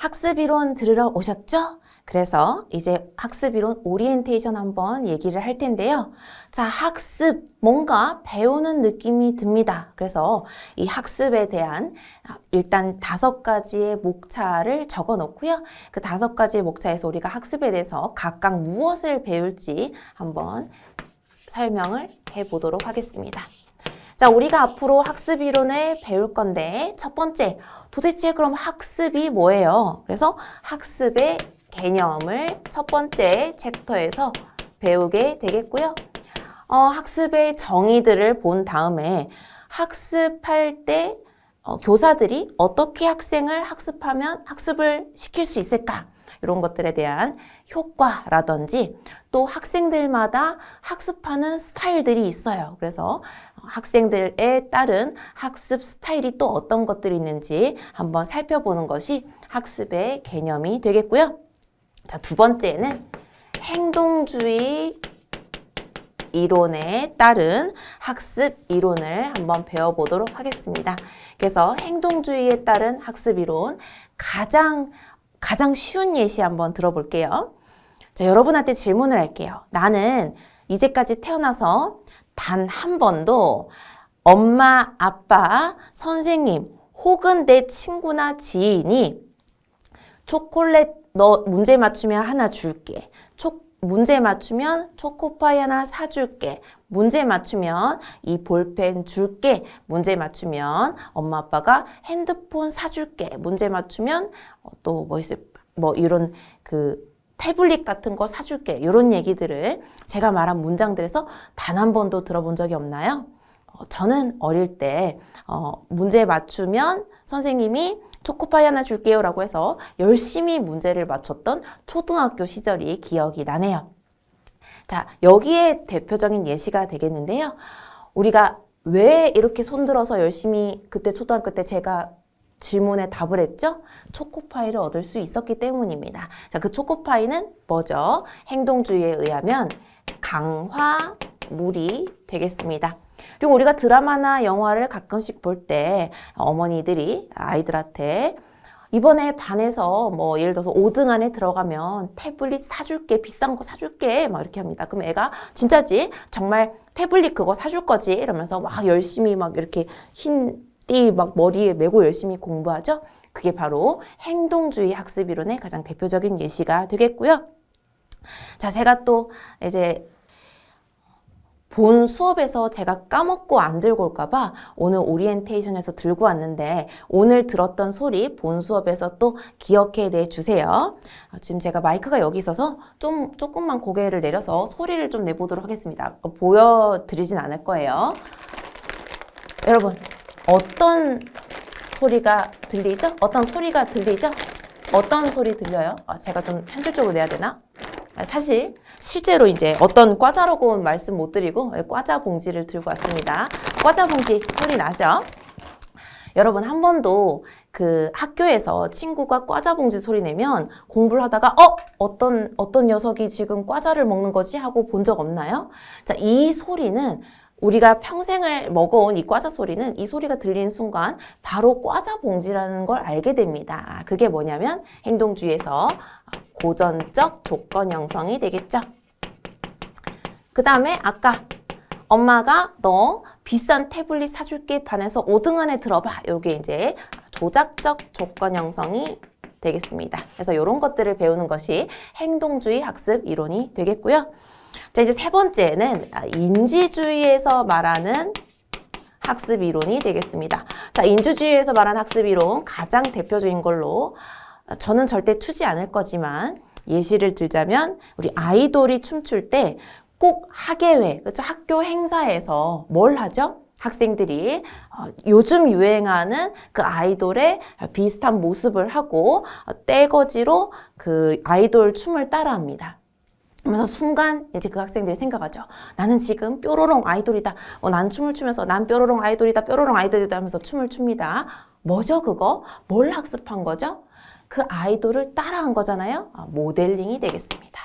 학습이론 들으러 오셨죠? 그래서 이제 학습이론 오리엔테이션 한번 얘기를 할 텐데요. 자, 학습, 뭔가 배우는 느낌이 듭니다. 그래서 이 학습에 대한 일단 5가지의 목차를 적어 놓고요. 그 5가지의 목차에서 우리가 학습에 대해서 각각 무엇을 배울지 한번 설명을 해보도록 하겠습니다. 자, 우리가 앞으로 학습 이론을 배울 건데 첫 번째, 도대체 그럼 학습이 뭐예요? 그래서 학습의 개념을 첫 번째 챕터에서 배우게 되겠고요. 학습의 정의들을 본 다음에 학습할 때 교사들이 어떻게 학생을 학습하면 학습을 시킬 수 있을까? 이런 것들에 대한 효과라든지 또 학생들마다 학습하는 스타일들이 있어요. 그래서 학생들에 따른 학습 스타일이 또 어떤 것들이 있는지 한번 살펴보는 것이 학습의 개념이 되겠고요. 자, 두 번째는 행동주의 이론에 따른 학습 이론을 한번 배워보도록 하겠습니다. 그래서 행동주의에 따른 학습 이론 가장 쉬운 예시 한번 들어볼게요. 자, 여러분한테 질문을 할게요. 나는 이제까지 태어나서 단 한 번도 엄마, 아빠, 선생님 혹은 내 친구나 지인이 초콜릿 너 문제 맞추면 하나 줄게. 문제 맞추면 초코파이 하나 사줄게. 문제 맞추면 이 볼펜 줄게. 문제 맞추면 엄마 아빠가 핸드폰 사줄게. 문제 맞추면 또 뭐 있을까? 뭐 이런 태블릿 같은 거 사줄게. 이런 얘기들을 제가 말한 문장들에서 단 한 번도 들어본 적이 없나요? 저는 어릴 때 문제 맞추면 선생님이 초코파이 하나 줄게요 라고 해서 열심히 문제를 맞췄던 초등학교 시절이 기억이 나네요. 자, 여기에 대표적인 예시가 되겠는데요. 우리가 왜 이렇게 손들어서 열심히 그때 초등학교 때 제가 질문에 답을 했죠? 초코파이를 얻을 수 있었기 때문입니다. 자, 그 초코파이는 뭐죠? 행동주의에 의하면 강화물이 되겠습니다. 그리고 우리가 드라마나 영화를 가끔씩 볼 때 어머니들이 아이들한테 이번에 반에서 뭐 예를 들어서 5등 안에 들어가면 태블릿 사줄게, 비싼 거 사줄게 막 이렇게 합니다. 그럼 애가 진짜지? 정말 태블릿 그거 사줄 거지? 이러면서 막 열심히 막 이렇게 흰 띠 막 머리에 메고 열심히 공부하죠? 그게 바로 행동주의 학습이론의 가장 대표적인 예시가 되겠고요. 자, 제가 또 이제 본 수업에서 제가 까먹고 안 들고 올까봐 오늘 오리엔테이션에서 들고 왔는데 오늘 들었던 소리 본 수업에서 또 기억해 내 주세요. 지금 제가 마이크가 여기 있어서 조금만 고개를 내려서 소리를 좀 내보도록 하겠습니다. 보여드리진 않을 거예요. 여러분, 어떤 소리가 들리죠? 어떤 소리가 들리죠? 어떤 소리 들려요? 제가 좀 현실적으로 내야 되나? 사실 실제로 이제 어떤 과자라고는 말씀 못 드리고 과자 봉지를 들고 왔습니다. 과자 봉지 소리 나죠? 여러분 한 번도 학교에서 친구가 과자 봉지 소리 내면 공부를 하다가 어떤 녀석이 지금 과자를 먹는 거지 하고 본 적 없나요? 자, 이 소리는 우리가 평생을 먹어온 이 과자 소리는 이 소리가 들리는 순간 바로 과자 봉지라는 걸 알게 됩니다. 그게 뭐냐면 행동주의에서 고전적 조건 형성이 되겠죠. 그 다음에 아까 엄마가 너 비싼 태블릿 사줄게 반에서 5등 안에 들어봐. 요게 이제 조작적 조건 형성이 되겠습니다. 그래서 이런 것들을 배우는 것이 행동주의 학습 이론이 되겠고요. 자, 이제 세 번째는 인지주의에서 말하는 학습 이론이 되겠습니다. 자, 인지주의에서 말하는 학습 이론 가장 대표적인 걸로 저는 절대 추지 않을 거지만 예시를 들자면 우리 아이돌이 춤출 때 꼭 학예회, 그렇죠? 학교 행사에서 뭘 하죠? 학생들이 요즘 유행하는 그 아이돌의 비슷한 모습을 하고 떼거지로 그 아이돌 춤을 따라합니다. 그러면서 순간 이제 그 학생들이 생각하죠. 나는 지금 뾰로롱 아이돌이다. 난 춤을 추면서 난 뾰로롱 아이돌이다, 뾰로롱 아이돌이다 하면서 춤을 춥니다. 뭐죠 그거? 뭘 학습한 거죠? 그 아이돌을 따라한 거잖아요. 모델링이 되겠습니다.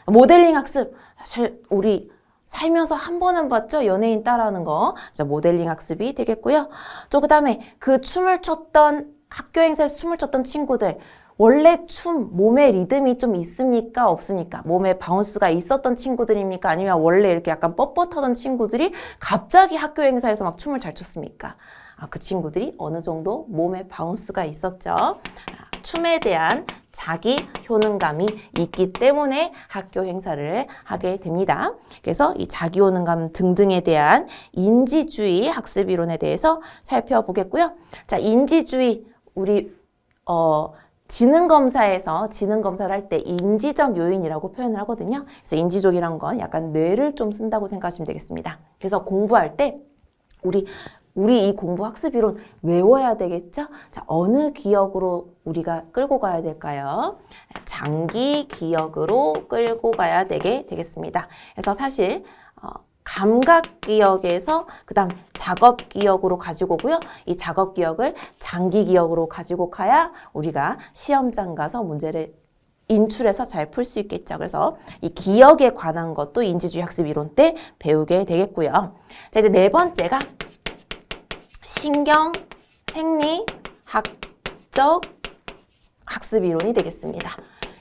모델링 학습, 사실 우리 살면서 한 번은 봤죠? 연예인 따라하는 거. 자, 모델링 학습이 되겠고요. 그 다음에 그 춤을 췄던 학교 행사에서 춤을 췄던 친구들, 원래 춤, 몸에 리듬이 좀 있습니까? 없습니까? 몸에 바운스가 있었던 친구들입니까? 아니면 원래 이렇게 약간 뻣뻣하던 친구들이 갑자기 학교 행사에서 막 춤을 잘 췄습니까? 그 친구들이 어느 정도 몸에 바운스가 있었죠. 춤에 대한 자기 효능감이 있기 때문에 학교 행사를 하게 됩니다. 그래서 이 자기 효능감 등등에 대한 인지주의 학습 이론에 대해서 살펴보겠고요. 자, 인지주의, 우리 지능검사에서 지능검사를 할 때 인지적 요인이라고 표현을 하거든요. 그래서 인지적이란 건 약간 뇌를 좀 쓴다고 생각하시면 되겠습니다. 그래서 공부할 때 우리 이 공부 학습 이론 외워야 되겠죠? 자, 어느 기억으로 우리가 끌고 가야 될까요? 장기 기억으로 끌고 가야 되겠습니다. 그래서 사실 감각 기억에서 그다음 작업 기억으로 가지고 오고요. 이 작업 기억을 장기 기억으로 가지고 가야 우리가 시험장 가서 문제를 인출해서 잘 풀 수 있겠죠. 그래서 이 기억에 관한 것도 인지주의 학습 이론 때 배우게 되겠고요. 자, 이제 네 번째가 신경 생리학적 학습 이론이 되겠습니다.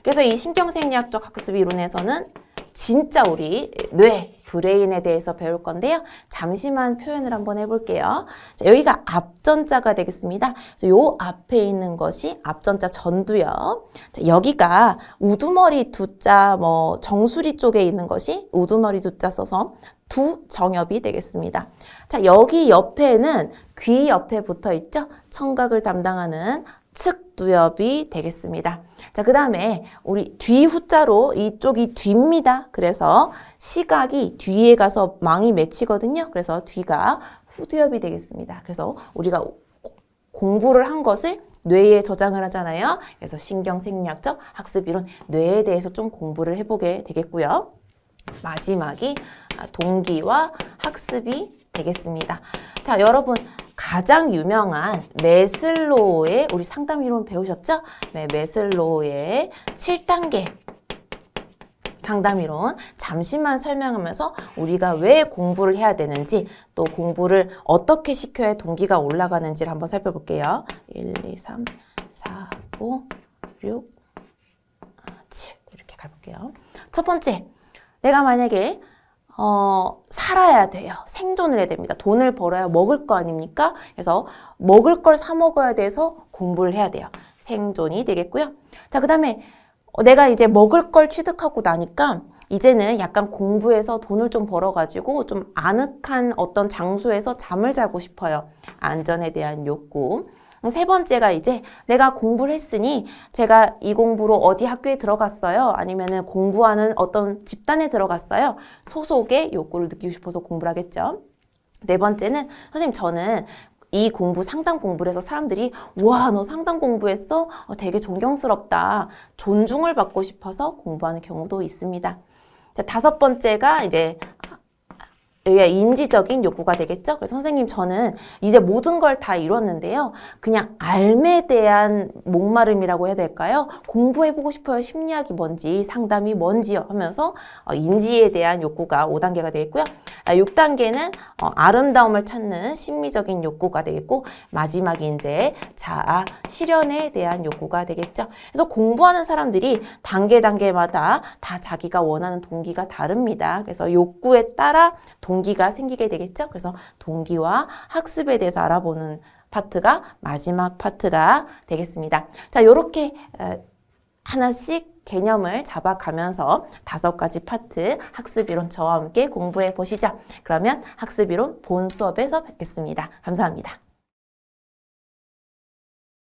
그래서 이 신경 생리학적 학습 이론에서는 진짜 우리 뇌, 브레인에 대해서 배울 건데요. 잠시만 표현을 한번 해볼게요. 자, 여기가 앞전자가 되겠습니다. 그래서 요 앞에 있는 것이 앞전자 전두요. 자, 여기가 우두머리 두자, 정수리 쪽에 있는 것이 우두머리 두자 써서 두정엽이 되겠습니다. 자, 여기 옆에는 귀 옆에 붙어 있죠? 청각을 담당하는 측두엽이 되겠습니다. 자, 그 다음에 우리 뒤 후자로 이쪽이 뒤입니다. 그래서 시각이 뒤에 가서 망이 맺히거든요. 그래서 뒤가 후두엽이 되겠습니다. 그래서 우리가 공부를 한 것을 뇌에 저장을 하잖아요. 그래서 신경생리학적 학습이론 뇌에 대해서 좀 공부를 해보게 되겠고요. 마지막이 동기와 학습이 되겠습니다. 자, 여러분 가장 유명한 매슬로우의 우리 상담 이론 배우셨죠? 네, 매슬로우의 7단계 상담 이론 잠시만 설명하면서 우리가 왜 공부를 해야 되는지 또 공부를 어떻게 시켜야 동기가 올라가는지를 한번 살펴볼게요. 1, 2, 3, 4, 5, 6, 7 이렇게 가볼게요. 첫 번째, 내가 만약에 살아야 돼요. 생존을 해야 됩니다. 돈을 벌어야 먹을 거 아닙니까? 그래서 먹을 걸 사 먹어야 돼서 공부를 해야 돼요. 생존이 되겠고요. 자, 그 다음에 내가 이제 먹을 걸 취득하고 나니까 이제는 약간 공부해서 돈을 좀 벌어가지고 좀 아늑한 어떤 장소에서 잠을 자고 싶어요. 안전에 대한 욕구. 세 번째가 이제 내가 공부를 했으니 제가 이 공부로 어디 학교에 들어갔어요. 아니면은 공부하는 어떤 집단에 들어갔어요. 소속의 욕구를 느끼고 싶어서 공부를 하겠죠. 네 번째는 선생님 저는 이 공부 상담 공부를 해서 사람들이 와, 너 상담 공부했어? 되게 존경스럽다. 존중을 받고 싶어서 공부하는 경우도 있습니다. 자, 다섯 번째가 이제 여기가 인지적인 욕구가 되겠죠. 그래서 선생님 저는 이제 모든 걸 다 이뤘는데요. 그냥 삶에 대한 목마름이라고 해야 될까요? 공부해보고 싶어요. 심리학이 뭔지 상담이 뭔지요 하면서 인지에 대한 욕구가 5단계가 되겠고요. 6단계는 아름다움을 찾는 심미적인 욕구가 되겠고 마지막이 이제 자아 실현에 대한 욕구가 되겠죠. 그래서 공부하는 사람들이 단계마다 다 자기가 원하는 동기가 다릅니다. 그래서 욕구에 따라 동기가 생기게 되겠죠. 그래서 동기와 학습에 대해서 알아보는 파트가 마지막 파트가 되겠습니다. 자, 요렇게 하나씩 개념을 잡아가면서 5가지 파트 학습이론 저와 함께 공부해 보시죠. 그러면 학습이론 본 수업에서 뵙겠습니다. 감사합니다.